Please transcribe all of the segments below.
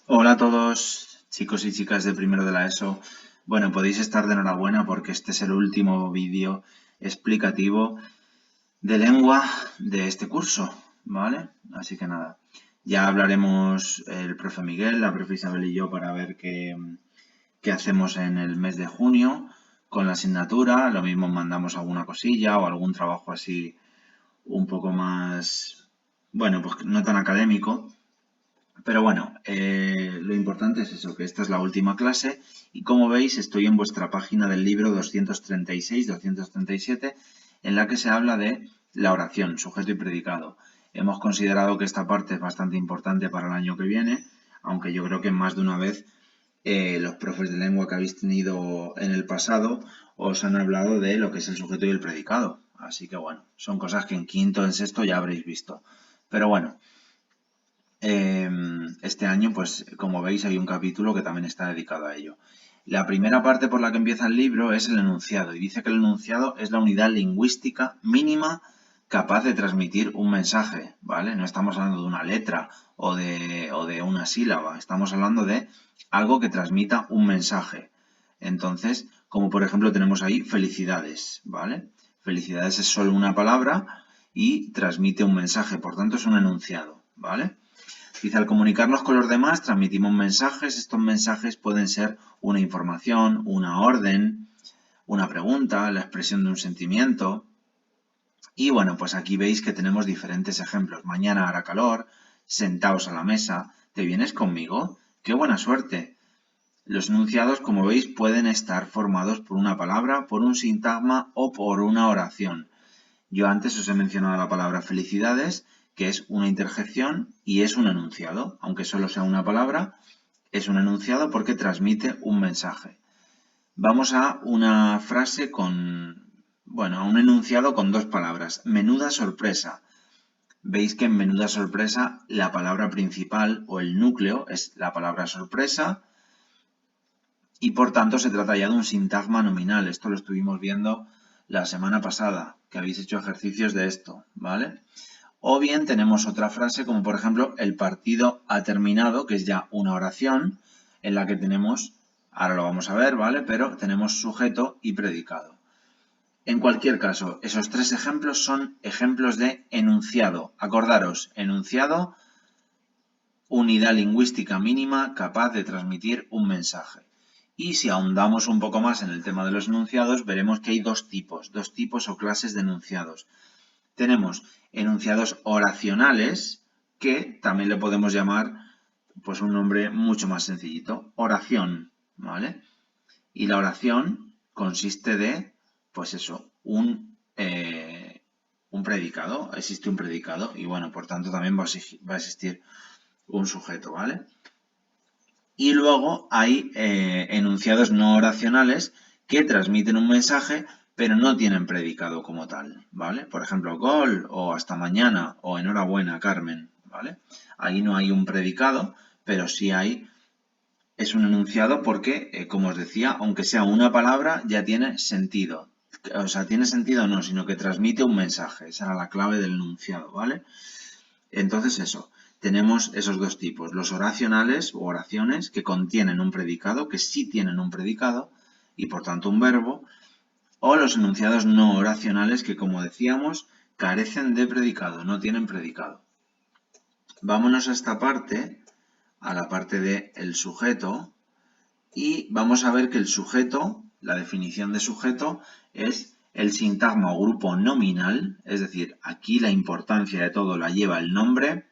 Hola a todos, chicos y chicas de primero de la ESO. Bueno, podéis estar de enhorabuena porque este es el último vídeo explicativo de lengua de este curso, ¿vale? Así que nada, ya hablaremos el profe Miguel, la profe Isabel y yo para ver qué hacemos en el mes de junio con la asignatura. Lo mismo mandamos alguna cosilla o algún trabajo así un poco más, bueno, pues no tan académico. Pero bueno, lo importante es eso, que esta es la última clase y como veis estoy en vuestra página del libro 236-237 en la que se habla de la oración, sujeto y predicado. Hemos considerado que esta parte es bastante importante para el año que viene, aunque yo creo que más de una vez los profes de lengua que habéis tenido en el pasado os han hablado de lo que es el sujeto y el predicado. Así que bueno, son cosas que en quinto, en sexto ya habréis visto. Pero bueno, este año, pues como veis, hay un capítulo que también está dedicado a ello. La primera parte por la que empieza el libro es el enunciado, y dice que el enunciado es la unidad lingüística mínima capaz de transmitir un mensaje, ¿vale? No estamos hablando de una letra o de una sílaba, estamos hablando de algo que transmita un mensaje. Entonces, como por ejemplo tenemos ahí felicidades, ¿vale? Felicidades es solo una palabra y transmite un mensaje, por tanto es un enunciado, ¿vale? Dice, al comunicarnos con los demás, transmitimos mensajes. Estos mensajes pueden ser una información, una orden, una pregunta, la expresión de un sentimiento. Y bueno, pues aquí veis que tenemos diferentes ejemplos. Mañana hará calor, sentaos a la mesa, ¿te vienes conmigo? ¡Qué buena suerte! Los enunciados, como veis, pueden estar formados por una palabra, por un sintagma o por una oración. Yo antes os he mencionado la palabra felicidades, que es una interjección y es un enunciado. Aunque solo sea una palabra, es un enunciado porque transmite un mensaje. Vamos a una frase a un enunciado con dos palabras. Menuda sorpresa. Veis que en menuda sorpresa la palabra principal o el núcleo es la palabra sorpresa y por tanto se trata ya de un sintagma nominal. Esto lo estuvimos viendo la semana pasada, que habéis hecho ejercicios de esto, ¿vale? O bien tenemos otra frase como por ejemplo el partido ha terminado, que es ya una oración en la que tenemos, ahora lo vamos a ver, ¿vale? Pero tenemos sujeto y predicado. En cualquier caso, esos tres ejemplos son ejemplos de enunciado. Acordaros, enunciado, unidad lingüística mínima capaz de transmitir un mensaje. Y si ahondamos un poco más en el tema de los enunciados, veremos que hay dos tipos o clases de enunciados. Tenemos enunciados oracionales, que también le podemos llamar pues un nombre mucho más sencillito, oración, ¿vale? Y la oración consiste de, pues eso, un predicado, existe un predicado y bueno, por tanto también va a existir un sujeto, ¿vale? Y luego hay enunciados no oracionales que transmiten un mensaje pero no tienen predicado como tal, ¿vale? Por ejemplo, gol o hasta mañana o enhorabuena, Carmen, ¿vale? Ahí no hay un predicado, pero sí hay, es un enunciado porque, como os decía, aunque sea una palabra, ya tiene sentido. O sea, tiene sentido no, sino que transmite un mensaje. Esa era la clave del enunciado, ¿vale? Entonces eso, tenemos esos dos tipos, los oracionales o oraciones que contienen un predicado, que sí tienen un predicado y por tanto un verbo, o los enunciados no oracionales que, como decíamos, carecen de predicado, no tienen predicado. Vámonos a esta parte, a la parte del sujeto, y vamos a ver que el sujeto, la definición de sujeto, es el sintagma o grupo nominal, es decir, aquí la importancia de todo la lleva el nombre.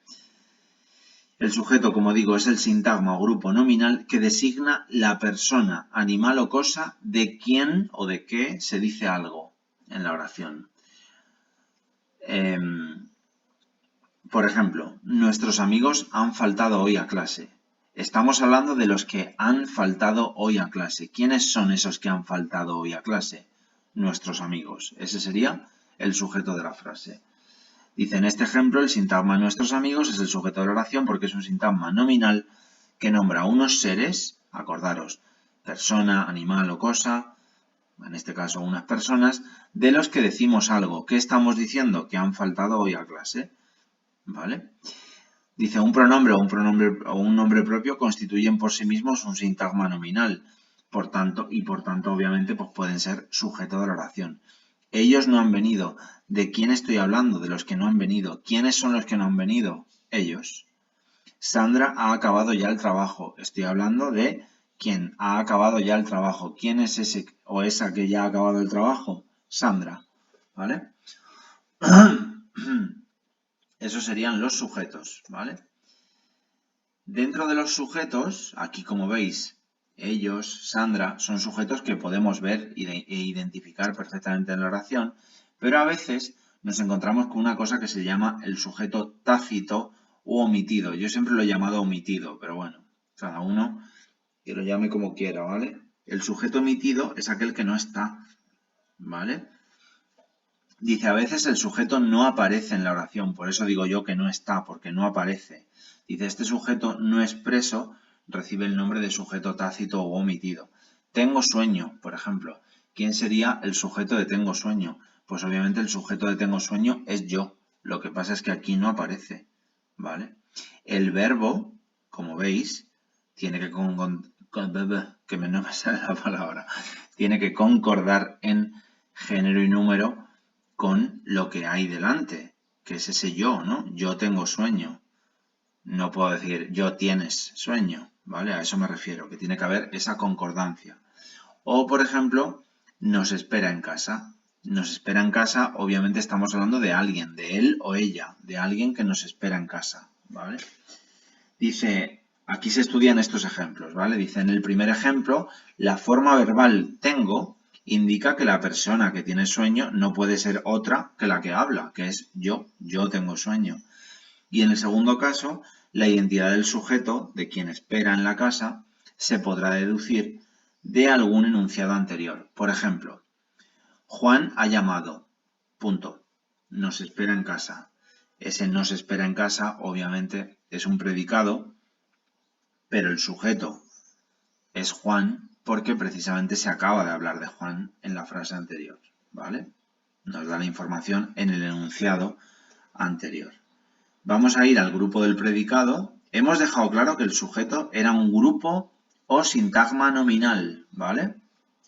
El sujeto, como digo, es el sintagma o grupo nominal que designa la persona, animal o cosa de quien o de qué se dice algo en la oración. Por ejemplo, nuestros amigos han faltado hoy a clase. Estamos hablando de los que han faltado hoy a clase. ¿Quiénes son esos que han faltado hoy a clase? Nuestros amigos. Ese sería el sujeto de la frase. Dice, en este ejemplo, el sintagma de nuestros amigos es el sujeto de la oración porque es un sintagma nominal que nombra a unos seres, acordaros, persona, animal o cosa, en este caso unas personas, de los que decimos algo. ¿Qué estamos diciendo? Que han faltado hoy a clase, ¿vale? Dice, un pronombre o un nombre propio constituyen por sí mismos un sintagma nominal. Por tanto, obviamente, pues pueden ser sujeto de la oración. Ellos no han venido. ¿De quién estoy hablando? De los que no han venido. ¿Quiénes son los que no han venido? Ellos. Sandra ha acabado ya el trabajo. Estoy hablando de quién ha acabado ya el trabajo. ¿Quién es ese o esa que ya ha acabado el trabajo? Sandra. ¿Vale? Esos serían los sujetos, ¿vale? Dentro de los sujetos, aquí como veis, ellos, Sandra, son sujetos que podemos ver e identificar perfectamente en la oración, pero a veces nos encontramos con una cosa que se llama el sujeto tácito u omitido. Yo siempre lo he llamado omitido, pero bueno, cada uno que lo llame como quiera, ¿vale? El sujeto omitido es aquel que no está, ¿vale? Dice, a veces el sujeto no aparece en la oración, por eso digo yo que no está, porque no aparece. Dice, este sujeto no expreso recibe el nombre de sujeto tácito o omitido. Tengo sueño, por ejemplo. ¿Quién sería el sujeto de tengo sueño? Pues obviamente el sujeto de tengo sueño es yo. Lo que pasa es que aquí no aparece, ¿vale? El verbo, como veis, tiene que no me sale la palabra, tiene que concordar en género y número con lo que hay delante, que es ese yo, ¿no? Yo tengo sueño. No puedo decir yo tienes sueño, ¿vale? A eso me refiero, que tiene que haber esa concordancia. O, por ejemplo, nos espera en casa. Nos espera en casa, obviamente estamos hablando de alguien, de él o ella, de alguien que nos espera en casa, ¿vale? Dice, aquí se estudian estos ejemplos, ¿vale? Dice, en el primer ejemplo, la forma verbal tengo indica que la persona que tiene sueño no puede ser otra que la que habla, que es yo tengo sueño. Y en el segundo caso, la identidad del sujeto, de quien espera en la casa, se podrá deducir de algún enunciado anterior. Por ejemplo, Juan ha llamado, punto, nos espera en casa. Ese nos espera en casa, obviamente, es un predicado, pero el sujeto es Juan porque precisamente se acaba de hablar de Juan en la frase anterior, ¿vale? Nos da la información en el enunciado anterior. Vamos a ir al grupo del predicado. Hemos dejado claro que el sujeto era un grupo o sintagma nominal, ¿vale?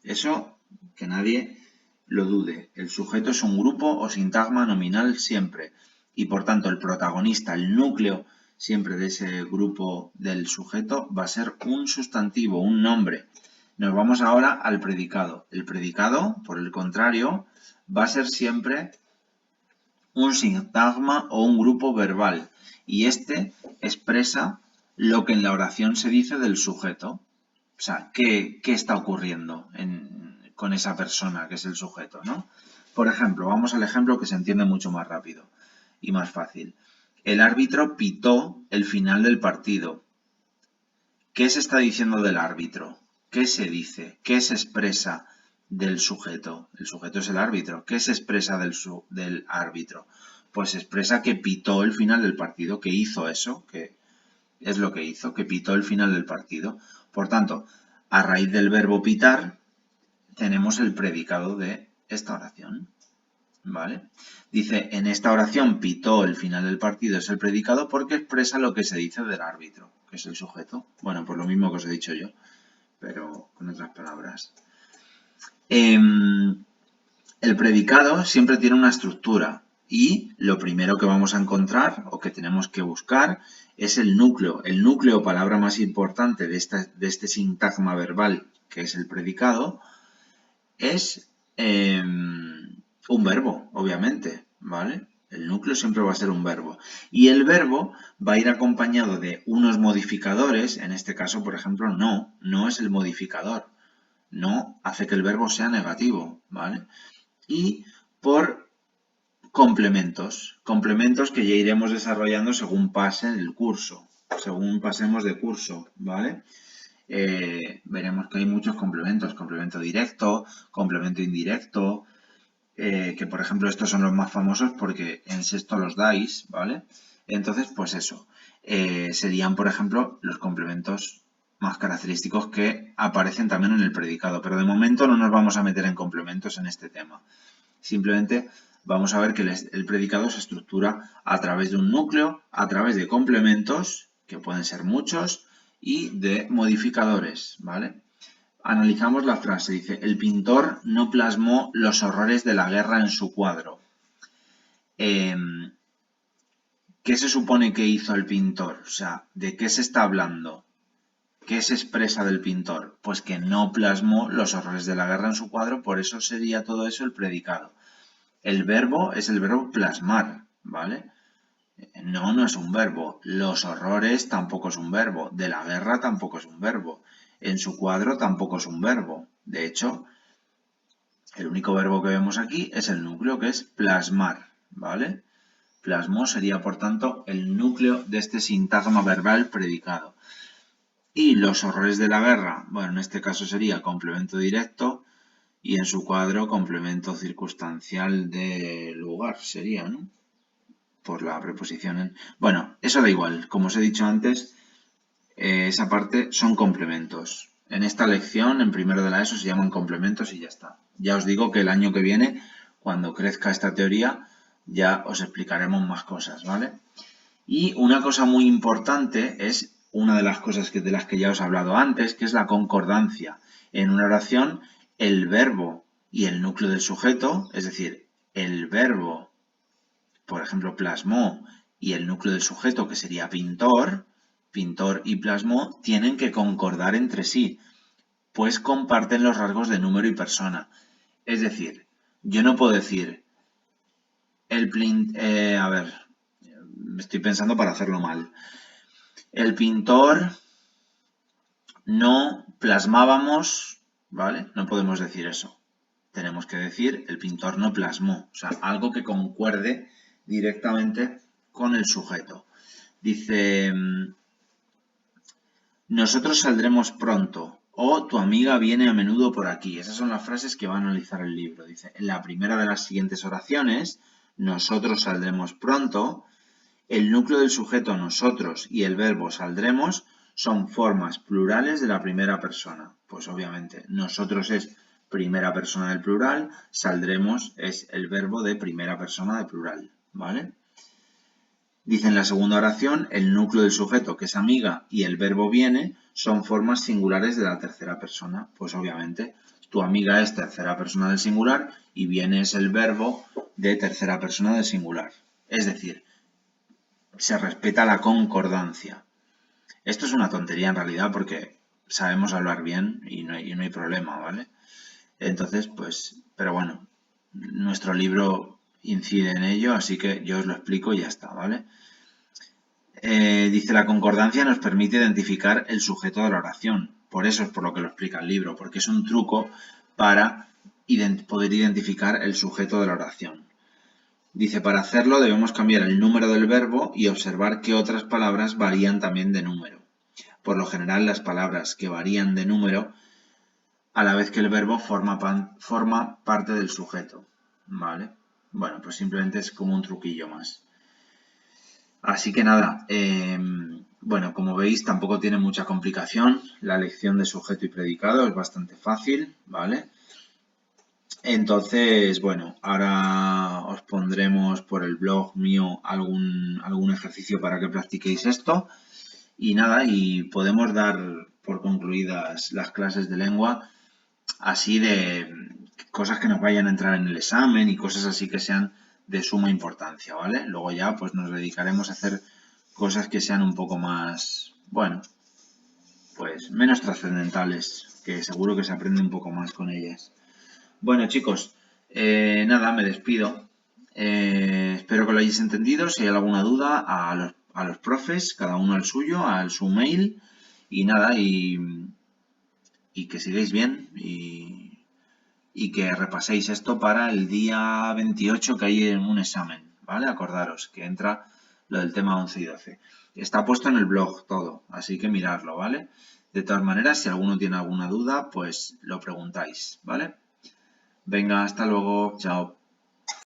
Eso que nadie lo dude. El sujeto es un grupo o sintagma nominal siempre. Y por tanto el protagonista, el núcleo siempre de ese grupo del sujeto va a ser un sustantivo, un nombre. Nos vamos ahora al predicado. El predicado, por el contrario, va a ser siempre un sintagma o un grupo verbal. Y este expresa lo que en la oración se dice del sujeto. O sea, ¿qué está ocurriendo con esa persona que es el sujeto, ¿no? Por ejemplo, vamos al ejemplo que se entiende mucho más rápido y más fácil. El árbitro pitó el final del partido. ¿Qué se está diciendo del árbitro? ¿Qué se dice? ¿Qué se expresa del sujeto? El sujeto es el árbitro. ¿Qué se expresa del árbitro? Pues se expresa que pitó el final del partido, que hizo eso, que es lo que hizo, que pitó el final del partido. Por tanto, a raíz del verbo pitar, tenemos el predicado de esta oración, ¿vale? Dice, en esta oración pitó el final del partido, es el predicado porque expresa lo que se dice del árbitro, que es el sujeto. Bueno, pues lo mismo que os he dicho yo, pero con otras palabras. El predicado siempre tiene una estructura y lo primero que vamos a encontrar o que tenemos que buscar es el núcleo. El núcleo, palabra más importante de este sintagma verbal, que es el predicado, es un verbo, obviamente, ¿vale? El núcleo siempre va a ser un verbo. Y el verbo va a ir acompañado de unos modificadores, en este caso, por ejemplo, no es el modificador. No hace que el verbo sea negativo, ¿vale? Y por complementos que ya iremos desarrollando según pase el curso, según pasemos de curso, ¿vale? Veremos que hay muchos complementos, complemento directo, complemento indirecto, que por ejemplo estos son los más famosos porque en sexto los dais, ¿vale? Entonces, pues eso, serían por ejemplo los complementos más característicos que aparecen también en el predicado, pero de momento no nos vamos a meter en complementos en este tema. Simplemente vamos a ver que el predicado se estructura a través de un núcleo, a través de complementos, que pueden ser muchos, y de modificadores, ¿vale? Analizamos la frase, dice, el pintor no plasmó los horrores de la guerra en su cuadro. ¿Qué se supone que hizo el pintor? O sea, ¿de qué se está hablando? ¿Qué se expresa del pintor? Pues que no plasmó los horrores de la guerra en su cuadro, por eso sería todo eso el predicado. El verbo es el verbo plasmar, ¿vale? No, no es un verbo. Los horrores tampoco es un verbo. De la guerra tampoco es un verbo. En su cuadro tampoco es un verbo. De hecho, el único verbo que vemos aquí es el núcleo, que es plasmar, ¿vale? Plasmó sería, por tanto, el núcleo de este sintagma verbal predicado. Y los horrores de la guerra, bueno, en este caso sería complemento directo y en su cuadro complemento circunstancial de lugar sería, ¿no? Por la preposición en... Bueno, eso da igual, como os he dicho antes, esa parte son complementos. En esta lección, en primero de la ESO, se llaman complementos y ya está. Ya os digo que el año que viene, cuando crezca esta teoría, ya os explicaremos más cosas, ¿vale? Y una cosa muy importante es una de las cosas de las que ya os he hablado antes, que es la concordancia. En una oración, el verbo y el núcleo del sujeto, es decir, el verbo, por ejemplo, plasmó, y el núcleo del sujeto, que sería pintor, pintor y plasmó, tienen que concordar entre sí, pues comparten los rasgos de número y persona. Es decir, yo no puedo decir, a ver, estoy pensando para hacerlo mal. El pintor no plasmábamos, ¿vale? No podemos decir eso. Tenemos que decir el pintor no plasmó, o sea, algo que concuerde directamente con el sujeto. Dice, nosotros saldremos pronto o tu amiga viene a menudo por aquí. Esas son las frases que va a analizar el libro. Dice, en la primera de las siguientes oraciones, nosotros saldremos pronto, el núcleo del sujeto nosotros y el verbo saldremos son formas plurales de la primera persona. Pues obviamente, nosotros es primera persona del plural, saldremos es el verbo de primera persona del plural, ¿vale? Dice en la segunda oración, el núcleo del sujeto, que es amiga, y el verbo viene, son formas singulares de la tercera persona. Pues obviamente, tu amiga es tercera persona del singular y viene es el verbo de tercera persona del singular. Es decir, se respeta la concordancia. Esto es una tontería en realidad porque sabemos hablar bien y no hay problema, ¿vale? Entonces, pues, pero bueno, nuestro libro incide en ello, así que yo os lo explico y ya está, ¿vale? Dice, la concordancia nos permite identificar el sujeto de la oración. Por eso es por lo que lo explica el libro, porque es un truco para poder identificar el sujeto de la oración. Dice, para hacerlo debemos cambiar el número del verbo y observar que otras palabras varían también de número. Por lo general, las palabras que varían de número, a la vez que el verbo forma parte del sujeto, ¿vale? Bueno, pues simplemente es como un truquillo más. Así que nada, bueno, como veis tampoco tiene mucha complicación. La elección de sujeto y predicado es bastante fácil, ¿vale? Entonces, bueno, ahora os pondremos por el blog mío algún ejercicio para que practiquéis esto. Y nada, y podemos dar por concluidas las clases de lengua, así de cosas que nos vayan a entrar en el examen y cosas así que sean de suma importancia, ¿vale? Luego ya pues nos dedicaremos a hacer cosas que sean un poco más, bueno, pues menos trascendentales, que seguro que se aprende un poco más con ellas. Bueno, chicos, nada, me despido. Espero que lo hayáis entendido. Si hay alguna duda, a los profes, cada uno al suyo, al su mail. Y nada, y que sigáis bien y que repaséis esto para el día 28 que hay en un examen, ¿vale? Acordaros que entra lo del tema 11 y 12. Está puesto en el blog todo, así que miradlo, ¿vale? De todas maneras, si alguno tiene alguna duda, pues lo preguntáis, ¿vale? Venga, hasta luego, chao.